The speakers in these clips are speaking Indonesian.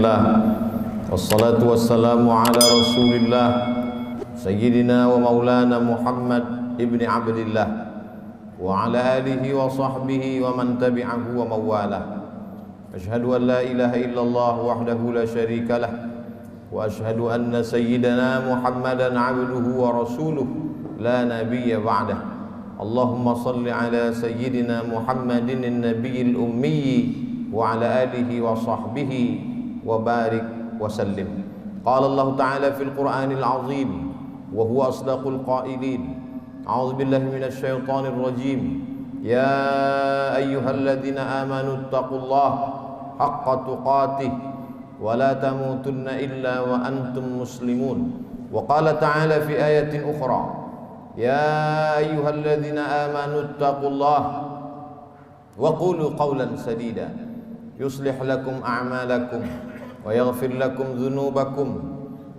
Alhamdulillah, wassalatu wassalamu ala rasulillah Sayyidina wa maulana Muhammad ibni Abdillah wa ala alihi wa sahbihi wa man tabi'ahu wa mawalah. Ashhadu an la ilaha illallah wahdahu la syarika lah, wa ashhadu anna sayyidana Muhammadan abduhu wa rasuluh la nabiyya ba'dah. Allahumma salli ala sayyidina Muhammadin an-nabiyil ummi wa ala alihi wa sahbihi wa barik wa sallim. Qala Allah Ta'ala fil Qur'anil azim wa huwa asdaqul qailin. A'udzu billahi minasy syaithanir rajim. Ya ayyuhalladzina amanu taqullaha haqqa tuqatih wa la tamutunna illa wa antum muslimun. Wa qala ta'ala fi ayatin ukhra, ya ayyuhalladzina amanu taqullaha wa qulu qawlan sadida yuslih lakum a'malakum wa yaghfir lakum dhunubakum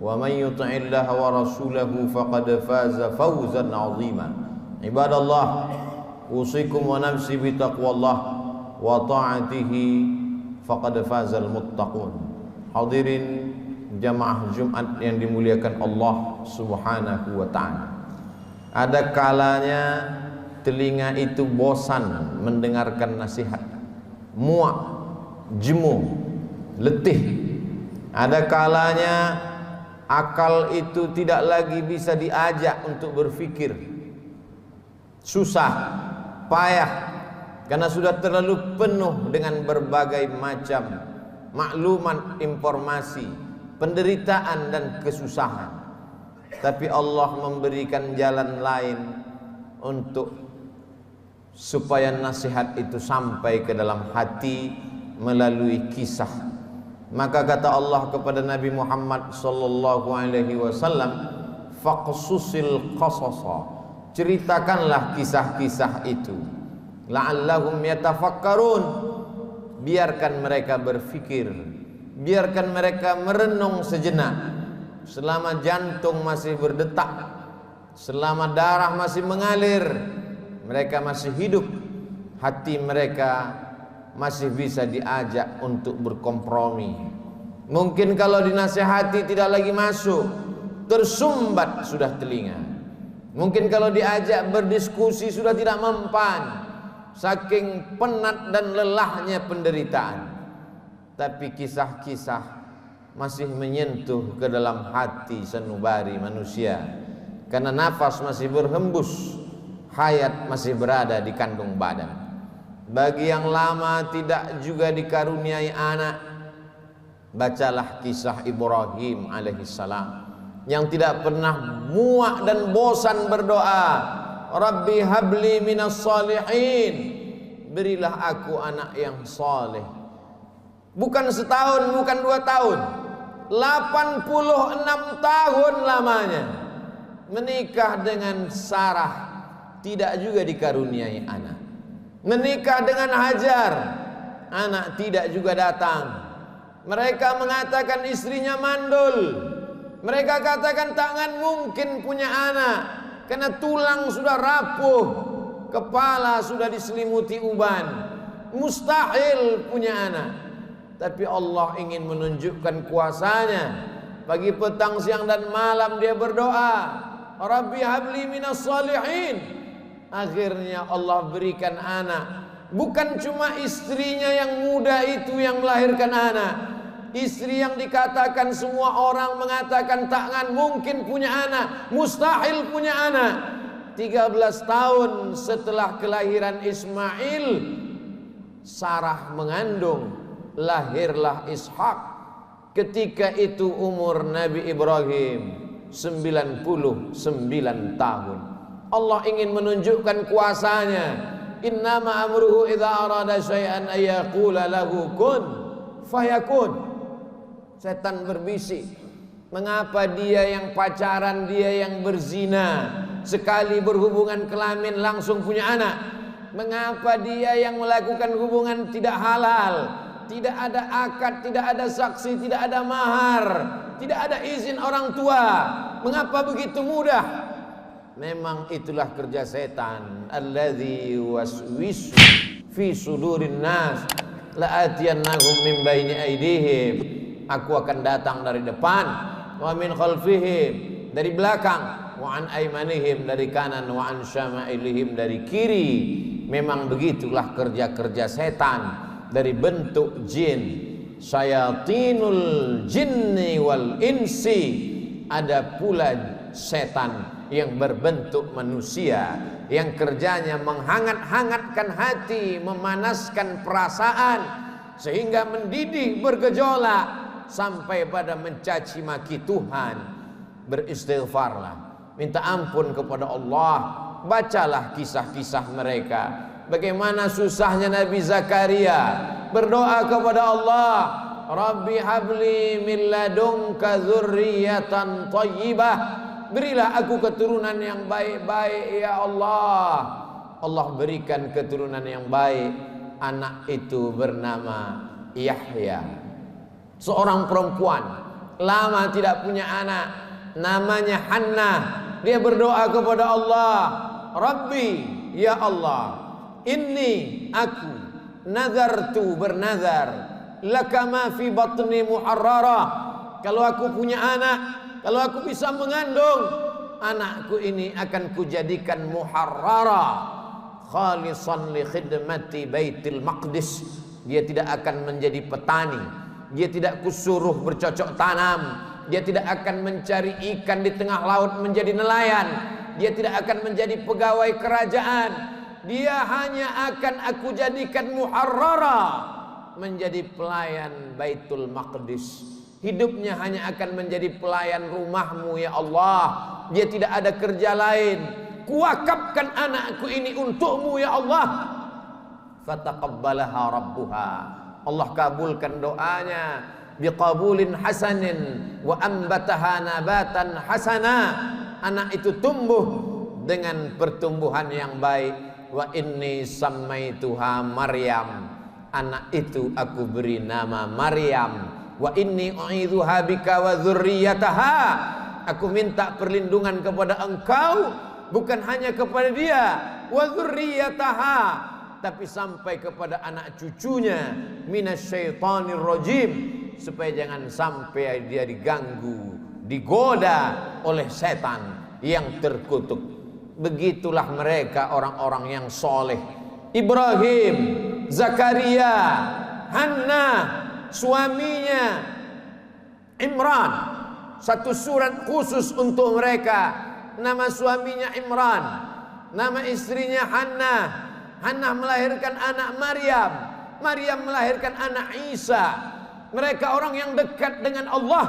wa man yuti'illaha wa rasulahu faqad faza fawzan 'azima. Ibadallah, usikum wa nafsi bi taqwallah wa ta'atihi faqad fazal muttaqun. Hadirin jamaah Jumat yang dimuliakan Allah Subhanahu wa ta'ala. Ada kalanya telinga itu bosan mendengarkan nasihat, muak, jemu, letih. Ada kalanya akal itu tidak lagi bisa diajak untuk berfikir, susah, payah, karena sudah terlalu penuh dengan berbagai macam maklumat, informasi, penderitaan dan kesusahan. Tapi Allah memberikan jalan lain untuk supaya nasihat itu sampai ke dalam hati melalui kisah. Maka kata Allah kepada Nabi Muhammad sallallahu alaihi wasallam, faqsusil qasasa, ceritakanlah kisah-kisah itu, la'allahum yatafakkarun, biarkan mereka berfikir, biarkan mereka merenung sejenak. Selama jantung masih berdetak, selama darah masih mengalir, mereka masih hidup, hati mereka masih bisa diajak untuk berkompromi. Mungkin kalau dinasihati tidak lagi masuk, tersumbat sudah telinga. Mungkin kalau diajak berdiskusi sudah tidak mempan, saking penat dan lelahnya penderitaan. Tapi kisah-kisah masih menyentuh ke dalam hati sanubari manusia, karena nafas masih berhembus, hayat masih berada di kandung badan. Bagi yang lama tidak juga dikaruniai anak, bacalah kisah Ibrahim alaihissalam yang tidak pernah muak dan bosan berdoa, Rabbi habli minas salihin, berilah aku anak yang saleh. Bukan setahun, bukan 2 tahun, 86 tahun lamanya menikah dengan Sarah, tidak juga dikaruniai anak. Menikah dengan Hajar, anak tidak juga datang. Mereka mengatakan istrinya mandul. Mereka katakan tangan mungkin punya anak, karena tulang sudah rapuh, kepala sudah diselimuti uban, mustahil punya anak. Tapi Allah ingin menunjukkan kuasanya. Pagi, petang, siang dan malam dia berdoa, Rabbi habli minas salihin. Akhirnya Allah berikan anak. Bukan cuma istrinya yang muda itu yang melahirkan anak, istri yang dikatakan semua orang mengatakan takkan mungkin punya anak, mustahil punya anak. 13 tahun setelah kelahiran Ismail, Sarah mengandung, lahirlah Ishak. Ketika itu umur Nabi Ibrahim 99 tahun. Allah ingin menunjukkan kuasanya. Innama amruhu idza arada syai'an ayyaqula lahu kun fayakun. Setan berbisik, mengapa dia yang pacaran, dia yang berzina, sekali berhubungan kelamin langsung punya anak? Mengapa dia yang melakukan hubungan tidak halal, tidak ada akad, tidak ada saksi, tidak ada mahar, tidak ada izin orang tua, mengapa begitu mudah? Memang itulah kerja setan. Alladzi waswisu fi sudurin nas la'atiyannahum min baini aydihim aku akan datang dari depan, wa min khalfihim, dari belakang, wa an aymanihim, dari kanan, wa an syama'ilihim, dari kiri. Memang begitulah kerja-kerja setan dari bentuk jin. Syayatinul jinni wal insi, ada pula setan yang berbentuk manusia, yang kerjanya menghangat-hangatkan hati, memanaskan perasaan, sehingga mendidih bergejolak sampai pada mencaci maki Tuhan. Beristighfarlah, minta ampun kepada Allah. Bacalah kisah-kisah mereka, bagaimana susahnya Nabi Zakaria berdoa kepada Allah, Rabbi habli min ladunka dzurriyyatan thayyibah, berilah aku keturunan yang baik-baik ya Allah. Allah berikan keturunan yang baik. Anak itu bernama Yahya, seorang perempuan lama tidak punya anak, namanya Hannah. Dia berdoa kepada Allah, Rabbi, ya Allah, inni aku nazartu, bernazar, laka ma fi batni muharrara, kalau aku punya anak, kalau aku bisa mengandung, anakku ini akan kujadikan muharrara, khalisan li khidmati baitil maqdis. Dia tidak akan menjadi petani, dia tidak kusuruh bercocok tanam, dia tidak akan mencari ikan di tengah laut menjadi nelayan, dia tidak akan menjadi pegawai kerajaan, dia hanya akan aku jadikan muharrara, menjadi pelayan Baitul Maqdis. Hidupnya hanya akan menjadi pelayan rumahmu ya Allah. Dia tidak ada kerja lain. Kuwakafkan anakku ini untukmu ya Allah. Fataqabbalaha rabbuha, Allah kabulkan doanya biqabulin hasanin wa ambataha nabatan hasana. Anak itu tumbuh dengan pertumbuhan yang baik. Wa inni sammaituha Maryam, anak itu aku beri nama Maryam. Wa inni u'idzuha bika wa dzurriyyataha, aku minta perlindungan kepada engkau, bukan hanya kepada dia, wa dzurriyyataha, tapi sampai kepada anak cucunya, minasyaitonir rajim, supaya jangan sampai dia diganggu, digoda oleh setan yang terkutuk. Begitulah mereka orang-orang yang soleh. Ibrahim, Zakaria, Hannah, suaminya Imran, satu surat khusus untuk mereka. Nama suaminya Imran, nama istrinya Hannah. Hannah melahirkan anak Maryam, Maryam melahirkan anak Isa. Mereka orang yang dekat dengan Allah,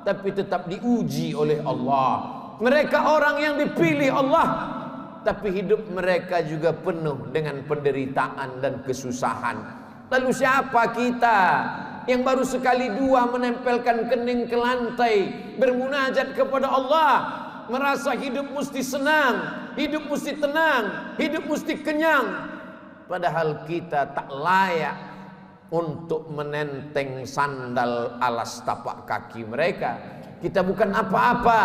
tapi tetap diuji oleh Allah. Mereka orang yang dipilih Allah, tapi hidup mereka juga penuh dengan penderitaan dan kesusahan. Lalu siapa kita yang baru sekali dua menempelkan kening ke lantai, bermunajat kepada Allah, merasa hidup mesti senang, hidup mesti tenang, hidup mesti kenyang, padahal kita tak layak untuk menenteng sandal alas tapak kaki mereka. Kita bukan apa-apa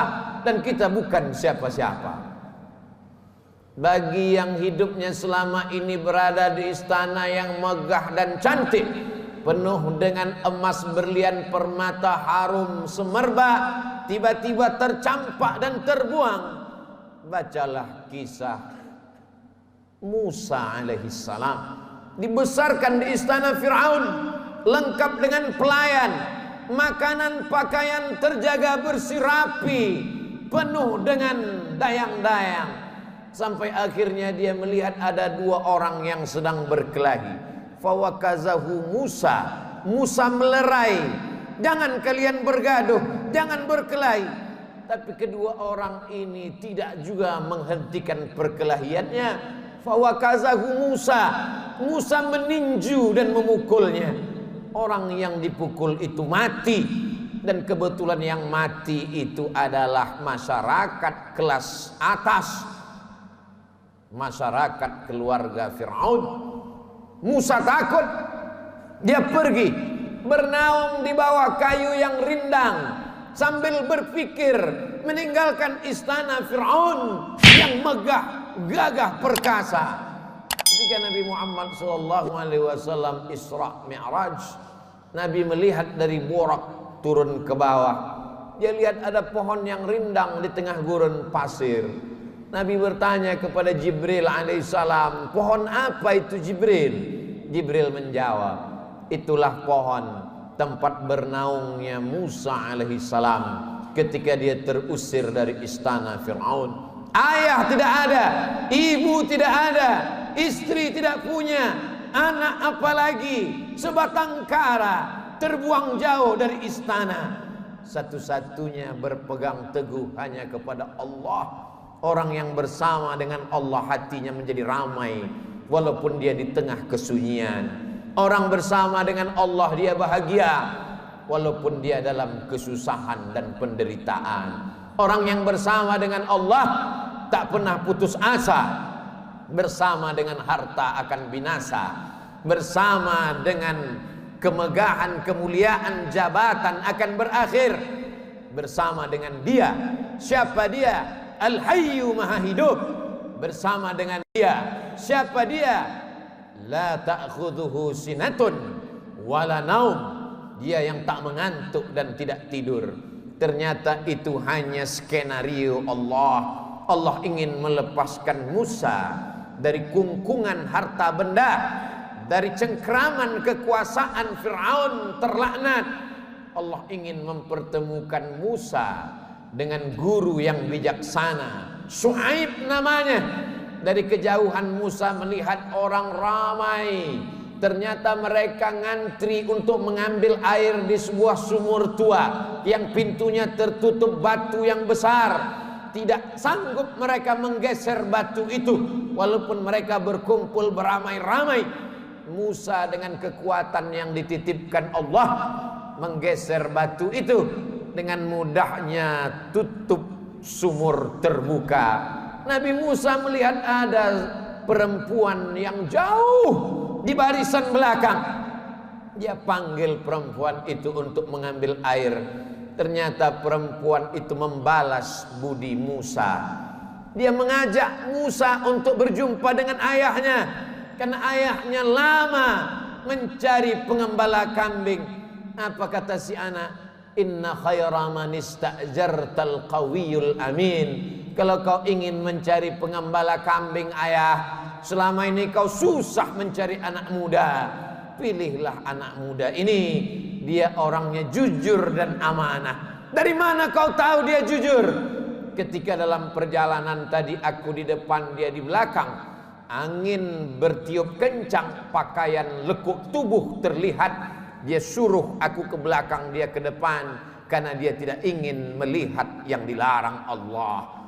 dan kita bukan siapa-siapa. Bagi yang hidupnya selama ini berada di istana yang megah dan cantik, penuh dengan emas, berlian, permata, harum, semerbak, tiba-tiba tercampak dan terbuang, bacalah kisah Musa alaihissalam. Dibesarkan di istana Fir'aun, lengkap dengan pelayan, makanan pakaian terjaga bersih rapi, penuh dengan dayang-dayang, sampai akhirnya dia melihat ada dua orang yang sedang berkelahi. Fawakazahu Musa, Musa melerai, jangan kalian bergaduh, jangan berkelahi. Tapi kedua orang ini tidak juga menghentikan perkelahiannya. Fawakazahu Musa, Musa meninju dan memukulnya. Orang yang dipukul itu mati, dan kebetulan yang mati itu adalah masyarakat kelas atas, masyarakat keluarga Fir'aun. Musa takut, dia pergi bernaung di bawah kayu yang rindang sambil berpikir meninggalkan istana Fir'aun yang megah, gagah, perkasa. Ketika Nabi Muhammad SAW Isra Mi'raj, Nabi melihat dari Burak turun ke bawah. Dia lihat ada pohon yang rindang di tengah gurun pasir. Nabi bertanya kepada Jibril alaihissalam, pohon apa itu Jibril? Jibril menjawab, itulah pohon tempat bernaungnya Musa alaihissalam ketika dia terusir dari istana Fir'aun. Ayah tidak ada, ibu tidak ada, istri tidak punya, anak apalagi, sebatang kara, terbuang jauh dari istana. Satu-satunya berpegang teguh hanya kepada Allah. Orang yang bersama dengan Allah hatinya menjadi ramai walaupun dia di tengah kesunyian. Orang bersama dengan Allah dia bahagia walaupun dia dalam kesusahan dan penderitaan. Orang yang bersama dengan Allah tak pernah putus asa. Bersama dengan harta akan binasa, bersama dengan kemegahan, kemuliaan, jabatan akan berakhir. Bersama dengan dia, siapa dia? Al-Hayyu Maha Hidup. Bersama dengan dia, siapa dia? La ta'khudhuhu sinatun wala naum. Dia yang tak mengantuk dan tidak tidur. Ternyata itu hanya skenario Allah. Allah ingin melepaskan Musa dari kungkungan harta benda, dari cengkraman kekuasaan Fir'aun terlaknat. Allah ingin mempertemukan Musa dengan guru yang bijaksana, Syuaib namanya. Dari kejauhan Musa melihat orang ramai. Ternyata mereka ngantri untuk mengambil air di sebuah sumur tua yang pintunya tertutup batu yang besar. Tidak sanggup mereka menggeser batu itu walaupun mereka berkumpul beramai-ramai. Musa dengan kekuatan yang dititipkan Allah menggeser batu itu. Dengan mudahnya tutup sumur terbuka. Nabi Musa melihat ada perempuan yang jauh di barisan belakang. Dia panggil perempuan itu untuk mengambil air. Ternyata perempuan itu membalas budi Musa. Dia mengajak Musa untuk berjumpa dengan ayahnya, karena ayahnya lama mencari pengembala kambing. Apa kata si anak? Inna khaira man ista'jartal qawiyul amin. Kalau kau ingin mencari pengembala kambing ayah, selama ini kau susah mencari anak muda, pilihlah anak muda ini. Dia orangnya jujur dan amanah. Dari mana kau tahu dia jujur? Ketika dalam perjalanan tadi aku di depan, dia di belakang. Angin bertiup kencang, pakaian lekuk tubuh terlihat. Dia suruh aku ke belakang, dia ke depan, karena dia tidak ingin melihat yang dilarang Allah.